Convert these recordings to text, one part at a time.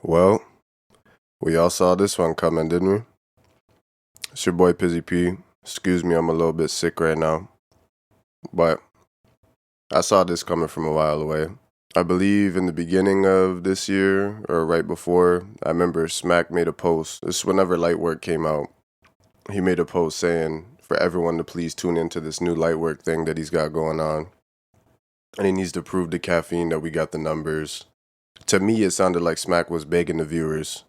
Well, we all saw this one coming, didn't we? It's your boy Pizzy P. Excuse me, I'm a little bit sick right now. But I saw this coming from a while away. I believe in the beginning of this year, or right before, I remember Smack made a post. This is whenever Lightwork came out. He made a post saying for everyone to please tune into this new Lightwork thing that he's got going on. And he needs to prove to caffeine that we got the numbers. To me, it sounded like Smack was begging the viewers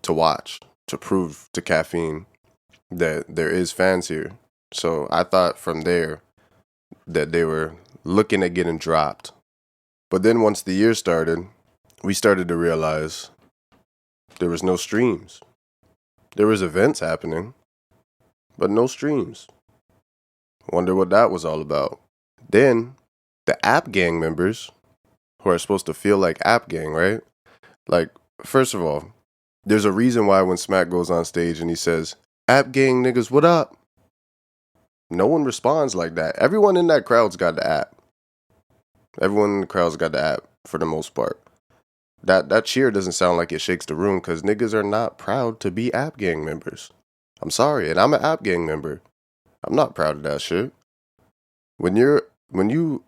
to watch, to prove to caffeine that there is fans here. So I thought from there that they were looking at getting dropped. But then once the year started, we started to realize there was no streams. There was events happening, but no streams. Wonder what that was all about. Then the App Gang members, who are supposed to feel like App Gang, right? Like, first of all, there's a reason why when Smack goes on stage and he says, App Gang niggas, what up? No one responds like that. Everyone in that crowd's got the app. Everyone in the crowd's got the app for the most part. That cheer doesn't sound like it shakes the room because niggas are not proud to be App Gang members. I'm sorry, and I'm an App Gang member. I'm not proud of that shit. When you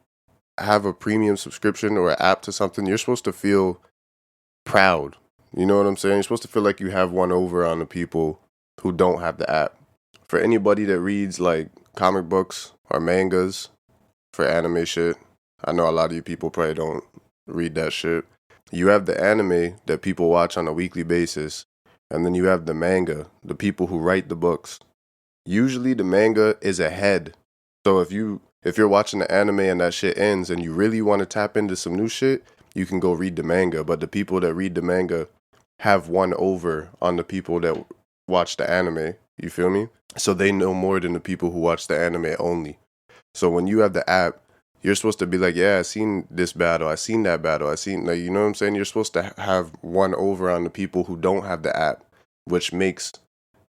have a premium subscription or an app to something, you're supposed to feel proud. You know what I'm saying? You're supposed to feel like you have one over on the people who don't have the app. For anybody that reads like comic books or mangas for anime shit, I know a lot of you people probably don't read that shit. You have the anime that people watch on a weekly basis, and then you have the manga, the people who write the books. Usually the manga is ahead. So if you're watching the anime and that shit ends and you really want to tap into some new shit, you can go read the manga. But the people that read the manga have one over on the people that watch the anime. You feel me? So they know more than the people who watch the anime only. So when you have the app, you're supposed to be like, yeah, I seen this battle, I seen that battle, I seen, like, you know what I'm saying? You're supposed to have one over on the people who don't have the app, which makes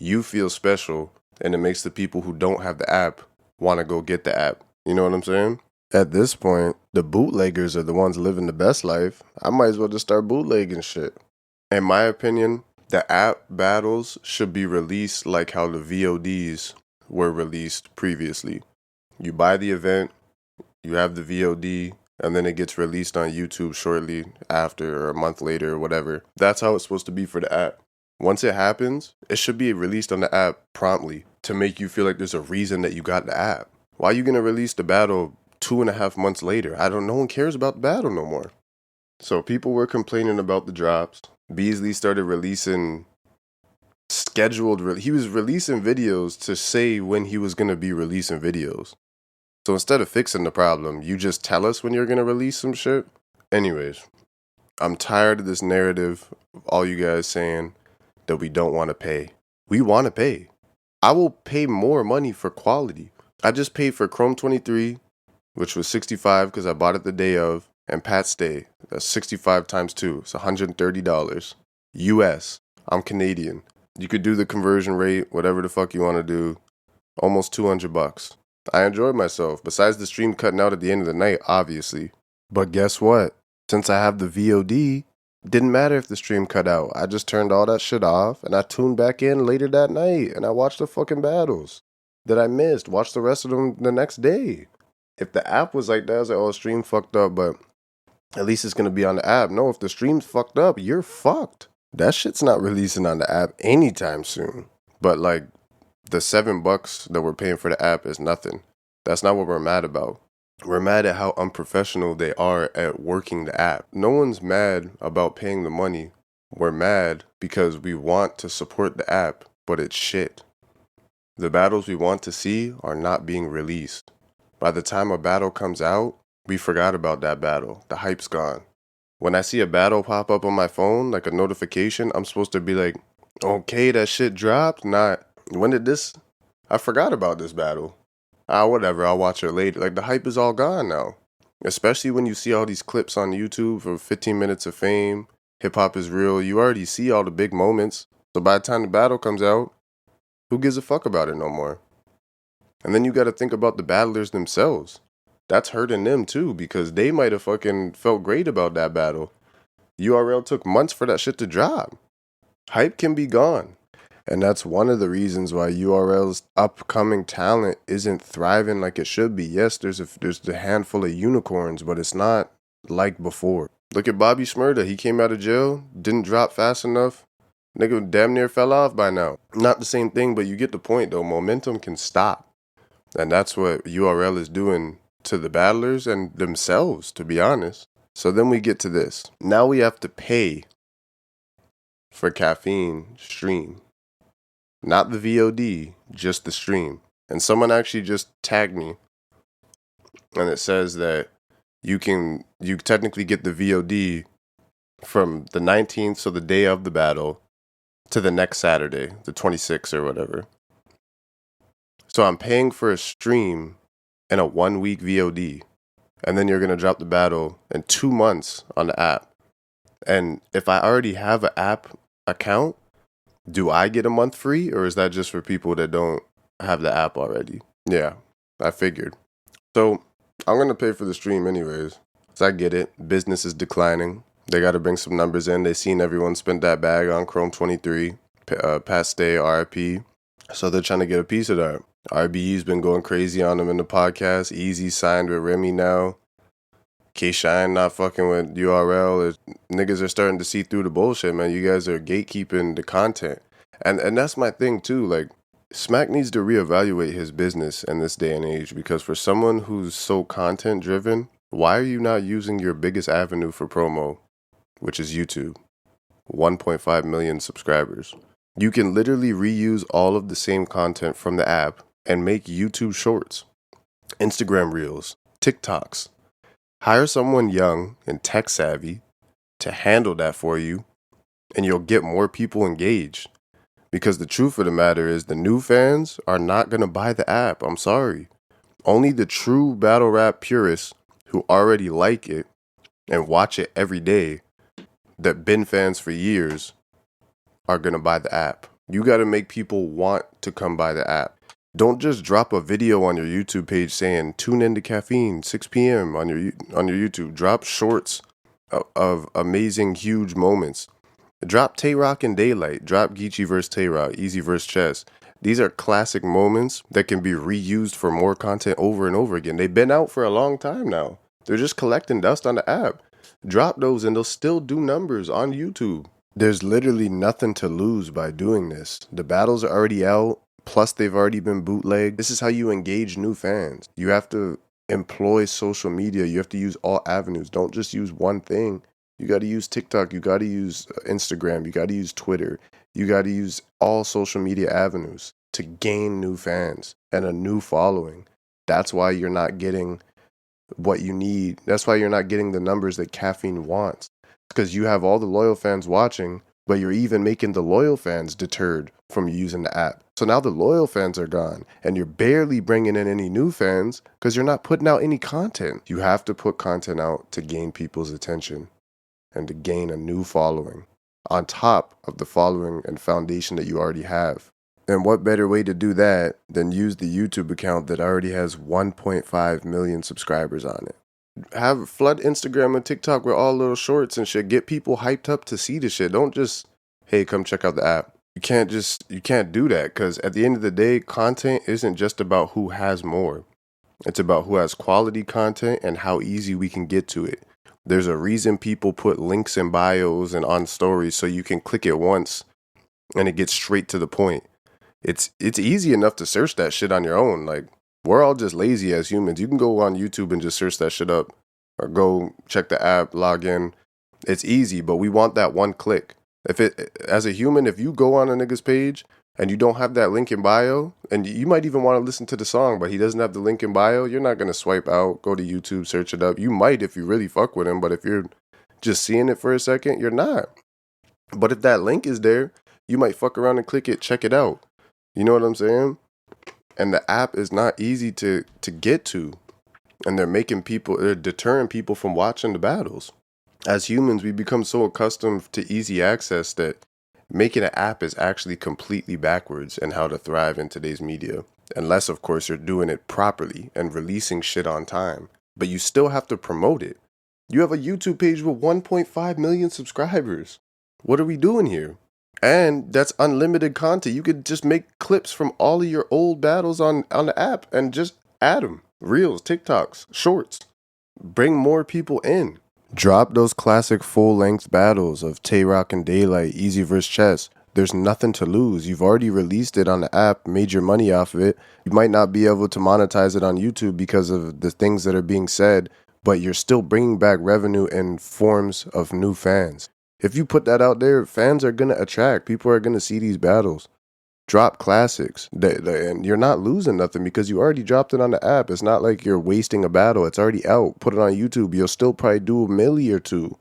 you feel special, and it makes the people who don't have the app want to go get the app. You know what I'm saying? At this point, the bootleggers are the ones living the best life. I might as well just start bootlegging shit. In my opinion, the app battles should be released like how the VODs were released previously. You buy the event, you have the VOD, and then it gets released on YouTube shortly after or a month later or whatever. That's how it's supposed to be for the app. Once it happens, it should be released on the app promptly to make you feel like there's a reason that you got the app. Why are you going to release the battle 2.5 months later? No one cares about the battle no more. So people were complaining about the drops. Beasley started releasing he was releasing videos to say when he was going to be releasing videos. So instead of fixing the problem, you just tell us when you're going to release some shit. Anyways, I'm tired of this narrative of all you guys saying that we don't want to pay. We want to pay. I will pay more money for quality. I just paid for Chrome 23, which was $65 because I bought it the day of, and Pat Stay. That's 65 times 2. It's $130. US. I'm Canadian. You could do the conversion rate, whatever the fuck you want to do. Almost $200. I enjoyed myself, besides the stream cutting out at the end of the night, obviously. But guess what? Since I have the VOD, didn't matter if the stream cut out. I just turned all that shit off, and I tuned back in later that night, and I watched the fucking battles that I missed. Watched the rest of them the next day. If the app was like that, I was like, oh, stream fucked up, but at least it's going to be on the app. No, if the stream's fucked up, you're fucked. That shit's not releasing on the app anytime soon. But like, the $7 that we're paying for the app is nothing. That's not what we're mad about. We're mad at how unprofessional they are at working the app. No one's mad about paying the money. We're mad because we want to support the app, but it's shit. The battles we want to see are not being released. By the time a battle comes out, we forgot about that battle. The hype's gone. When I see a battle pop up on my phone, like a notification, I'm supposed to be like, okay, that shit dropped, not, when did this? I forgot about this battle. Whatever, I'll watch it later. Like, the hype is all gone now. Especially when you see all these clips on YouTube for 15 minutes of fame. Hip hop is real. You already see all the big moments. So by the time the battle comes out, who gives a fuck about it no more? And then you gotta think about the battlers themselves. That's hurting them too, because they might have fucking felt great about that battle. URL took months for that shit to drop. Hype can be gone. And that's one of the reasons why URL's upcoming talent isn't thriving like it should be. Yes, there's a handful of unicorns, but it's not like before. Look at Bobby Shmurda. He came out of jail, didn't drop fast enough. Nigga damn near fell off by now. Not the same thing, but you get the point though. Momentum can stop. And that's what URL is doing to the battlers and themselves, to be honest. So then we get to this. Now we have to pay for caffeine stream. Not the VOD, just the stream. And someone actually just tagged me. And it says that you technically get the VOD from the 19th, so the day of the battle, to the next Saturday, the 26th or whatever. So I'm paying for a stream and a 1 week VOD. And then you're going to drop the battle in 2 months on the app. And if I already have an app account, do I get a month free, or is that just for people that don't have the app already? Yeah, I figured. So I'm going to pay for the stream anyways. So I get it. Business is declining. They got to bring some numbers in. They seen everyone spent that bag on Chrome 23, Pat Stay, RIP. So they're trying to get a piece of that. RBE's been going crazy on them in the podcast. Easy signed with Remy now. K-Shine not fucking with URL. Niggas are starting to see through the bullshit, man. You guys are gatekeeping the content. And that's my thing, too. Like, Smack needs to reevaluate his business in this day and age, because for someone who's so content-driven, why are you not using your biggest avenue for promo, which is YouTube? 1.5 million subscribers. You can literally reuse all of the same content from the app and make YouTube shorts, Instagram reels, TikToks. Hire someone young and tech savvy to handle that for you, and you'll get more people engaged. Because the truth of the matter is, the new fans are not going to buy the app. I'm sorry. Only the true battle rap purists who already like it and watch it every day, that been fans for years, are going to buy the app. You got to make people want to come buy the app. Don't just drop a video on your YouTube page saying, tune into caffeine, 6 p.m. on your YouTube. Drop shorts of amazing, huge moments. Drop Tay-Rock and Daylight. Drop Geechee vs. Tay-Rock, Easy vs. Chess. These are classic moments that can be reused for more content over and over again. They've been out for a long time now. They're just collecting dust on the app. Drop those and they'll still do numbers on YouTube. There's literally nothing to lose by doing this. The battles are already out. Plus, they've already been bootlegged. This is how you engage new fans. You have to employ social media. You have to use all avenues. Don't just use one thing. You got to use TikTok. You got to use Instagram. You got to use Twitter. You got to use all social media avenues to gain new fans and a new following. That's why you're not getting what you need. That's why you're not getting the numbers that Caffeine wants. Because you have all the loyal fans watching, but you're even making the loyal fans deterred from using the app. So now the loyal fans are gone, and you're barely bringing in any new fans because you're not putting out any content. You have to put content out to gain people's attention and to gain a new following on top of the following and foundation that you already have. And what better way to do that than use the YouTube account that already has 1.5 million subscribers on it? Have flood Instagram and TikTok with all little shorts and shit. Get people hyped up to see the shit. Don't just, hey, come check out the app. You can't do that, because at the end of the day, content isn't just about who has more. It's about who has quality content and how easy we can get to it. There's a reason people put links in bios and on stories so you can click it once and it gets straight to the point. It's easy enough to search that shit on your own. Like, we're all just lazy as humans. You can go on YouTube and just search that shit up, or go check the app, log in. It's easy, but we want that one click. As a human, if you go on a nigga's page and you don't have that link in bio, and you might even want to listen to the song, but he doesn't have the link in bio, you're not going to swipe out, go to YouTube, search it up. You might if you really fuck with him, but if you're just seeing it for a second, you're not. But if that link is there, you might fuck around and click it, check it out. You know what I'm saying? And the app is not easy to get to. And they're deterring people from watching the battles. As humans, we become so accustomed to easy access that making an app is actually completely backwards in how to thrive in today's media. Unless, of course, you're doing it properly and releasing shit on time. But you still have to promote it. You have a YouTube page with 1.5 million subscribers. What are we doing here? And that's unlimited content. You could just make clips from all of your old battles on the app and just add them. Reels, TikToks, shorts. Bring more people in. Drop those classic full-length battles of Tay-Rock and Daylight, Easy vs. Chess. There's nothing to lose. You've already released it on the app, made your money off of it. You might not be able to monetize it on YouTube because of the things that are being said, but you're still bringing back revenue in forms of new fans. If you put that out there, fans are going to attract. People are going to see these battles. Drop classics. And you're not losing nothing because you already dropped it on the app. It's not like you're wasting a battle. It's already out. Put it on YouTube. You'll still probably do a milli or two.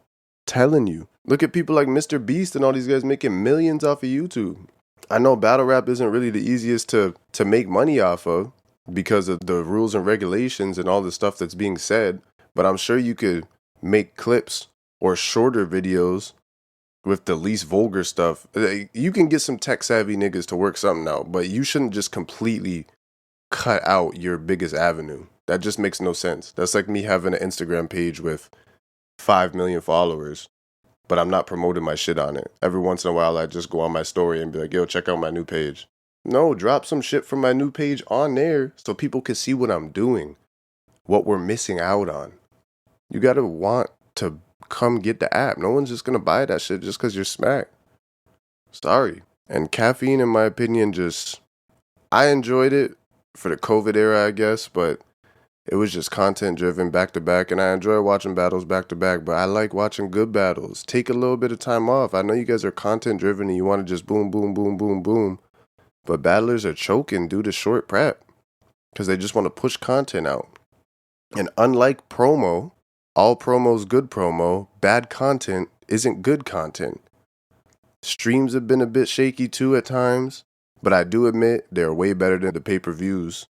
Telling you. Look at people like Mr. Beast and all these guys making millions off of YouTube. I know battle rap isn't really the easiest to make money off of because of the rules and regulations and all the stuff that's being said, but I'm sure you could make clips or shorter videos with the least vulgar stuff. You can get some tech savvy niggas to work something out, but you shouldn't just completely cut out your biggest avenue. That just makes no sense. That's like me having an Instagram page with 5 million followers, but I'm not promoting my shit on it. Every once in a while, I just go on my story and be like, yo, check out my new page. No, drop some shit from my new page on there so people can see what I'm doing, what we're missing out on. You gotta want to come get the app. No one's just gonna buy that shit just because you're smack. Sorry. And caffeine, in my opinion, I enjoyed it for the COVID era, I guess, but it was just content driven back to back, and I enjoy watching battles back to back, but I like watching good battles. Take a little bit of time off. I know you guys are content driven and you want to just boom, boom, boom, boom, boom, but battlers are choking due to short prep because they just want to push content out. And unlike promo, all promo's good promo, bad content isn't good content. Streams have been a bit shaky too at times, but I do admit they're way better than the pay-per-views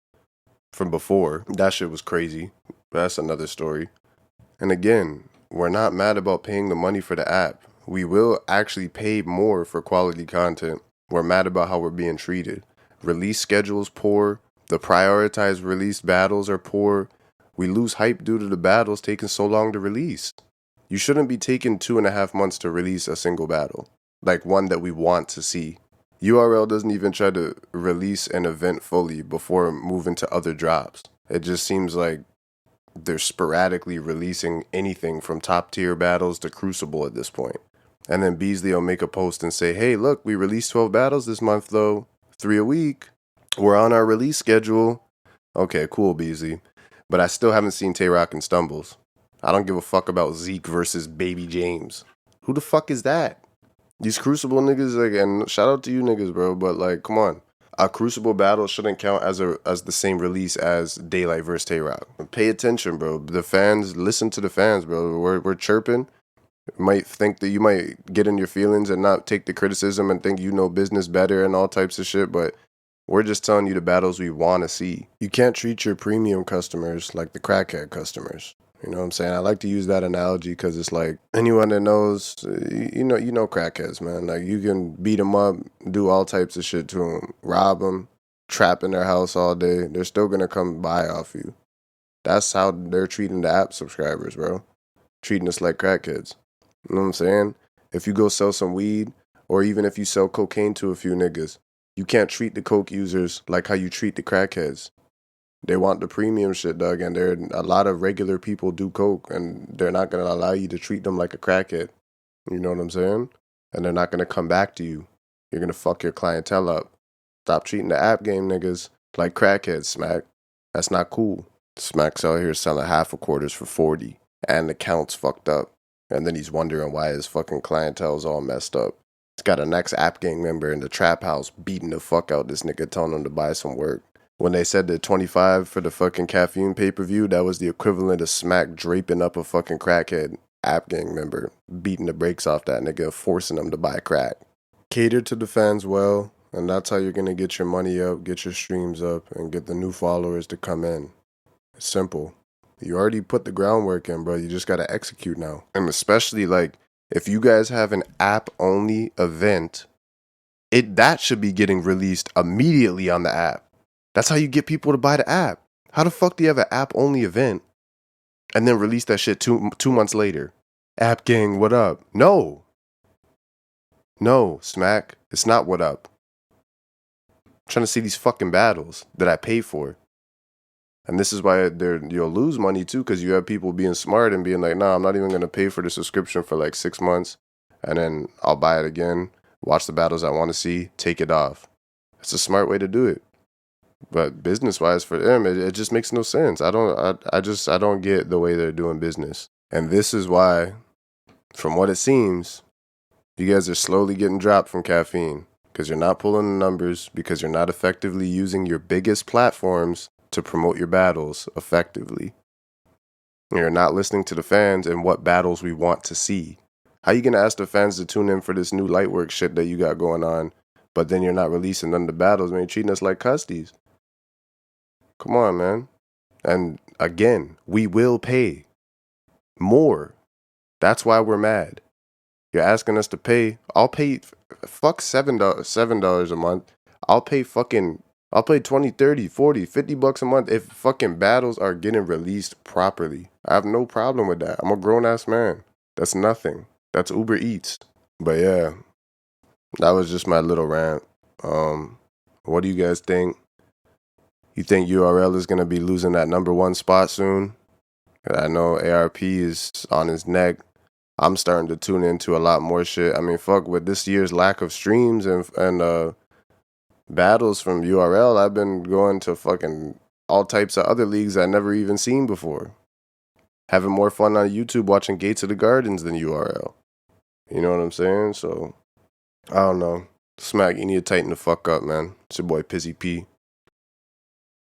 from before. That shit was crazy, but that's another story. And again, we're not mad about paying the money for the app. We will actually pay more for quality content. We're mad about how we're being treated. Release schedule's poor. The prioritized release battles are poor. We lose hype due to the battles taking so long to release. You shouldn't be taking 2.5 months to release a single battle, like one that we want to see. URL doesn't even try to release an event fully before moving to other drops. It just seems like they're sporadically releasing anything from top tier battles to Crucible at this point. And then Beasley will make a post and say, hey, look, we released 12 battles this month though, 3 a week. We're on our release schedule. Okay, cool, Beasley. But I still haven't seen Tay-Rock and Stumbles. I don't give a fuck about Zeke versus Baby James. Who the fuck is that? These Crucible niggas, like, and shout out to you niggas, bro, but like, come on. A Crucible battle shouldn't count as the same release as Daylight versus Tay-Rock. Pay attention, bro. The fans, listen to the fans, bro. We're chirping. Might think that you might get in your feelings and not take the criticism and think you know business better and all types of shit, but we're just telling you the battles we want to see. You can't treat your premium customers like the crackhead customers. You know what I'm saying? I like to use that analogy because it's like anyone that knows, you know crackheads, man. Like you can beat them up, do all types of shit to them, rob them, trap in their house all day. They're still going to come buy off you. That's how they're treating the app subscribers, bro. Treating us like crackheads. You know what I'm saying? If you go sell some weed or even if you sell cocaine to a few niggas, you can't treat the coke users like how you treat the crackheads. They want the premium shit, dog, and a lot of regular people do coke, and they're not going to allow you to treat them like a crackhead. You know what I'm saying? And they're not going to come back to you. You're going to fuck your clientele up. Stop treating the app game niggas like crackheads, Smack. That's not cool. Smack's out here selling half a quarters for 40, and the count's fucked up. And then he's wondering why his fucking clientele's all messed up. He's got an ex-app gang member in the trap house beating the fuck out this nigga, telling him to buy some work. When they said the 25 for the fucking caffeine pay-per-view, that was the equivalent of Smack draping up a fucking crackhead app gang member, beating the brakes off that nigga, forcing him to buy crack. Cater to the fans well, and that's how you're going to get your money up, get your streams up, and get the new followers to come in. It's simple. You already put the groundwork in, bro. You just got to execute now. And especially, like, if you guys have an app-only event, that should be getting released immediately on the app. That's how you get people to buy the app. How the fuck do you have an app-only event and then release that shit two months later. App gang, what up? No, Smack, it's not what up. I'm trying to see these fucking battles that I pay for. And this is why you'll lose money too, because you have people being smart and being like, nah, I'm not even going to pay for the subscription for like 6 months. And then I'll buy it again, watch the battles I want to see, take it off. It's a smart way to do it. But business-wise for them, it just makes no sense. I don't get the way they're doing business. And this is why, from what it seems, you guys are slowly getting dropped from caffeine. Because you're not pulling the numbers, because you're not effectively using your biggest platforms to promote your battles effectively. You're not listening to the fans and what battles we want to see. How you going to ask the fans to tune in for this new Lightwork shit that you got going on, but then you're not releasing none of the battles, man? You're treating us like custies. Come on, man. And again, we will pay more. That's why we're mad. You're asking us to pay. I'll pay, fuck $7 a month. I'll pay 20, 30, 40, 50 bucks a month if fucking battles are getting released properly. I have no problem with that. I'm a grown-ass man. That's nothing. That's Uber Eats. But yeah, that was just my little rant. What do you guys think? You think URL is going to be losing that #1 spot soon? I know ARP is on his neck. I'm starting to tune into a lot more shit. I mean, fuck, with this year's lack of streams and battles from URL, I've been going to fucking all types of other leagues I never even seen before. Having more fun on YouTube watching Gates of the Gardens than URL. You know what I'm saying? So, I don't know. Smack, you need to tighten the fuck up, man. It's your boy Pizzy P.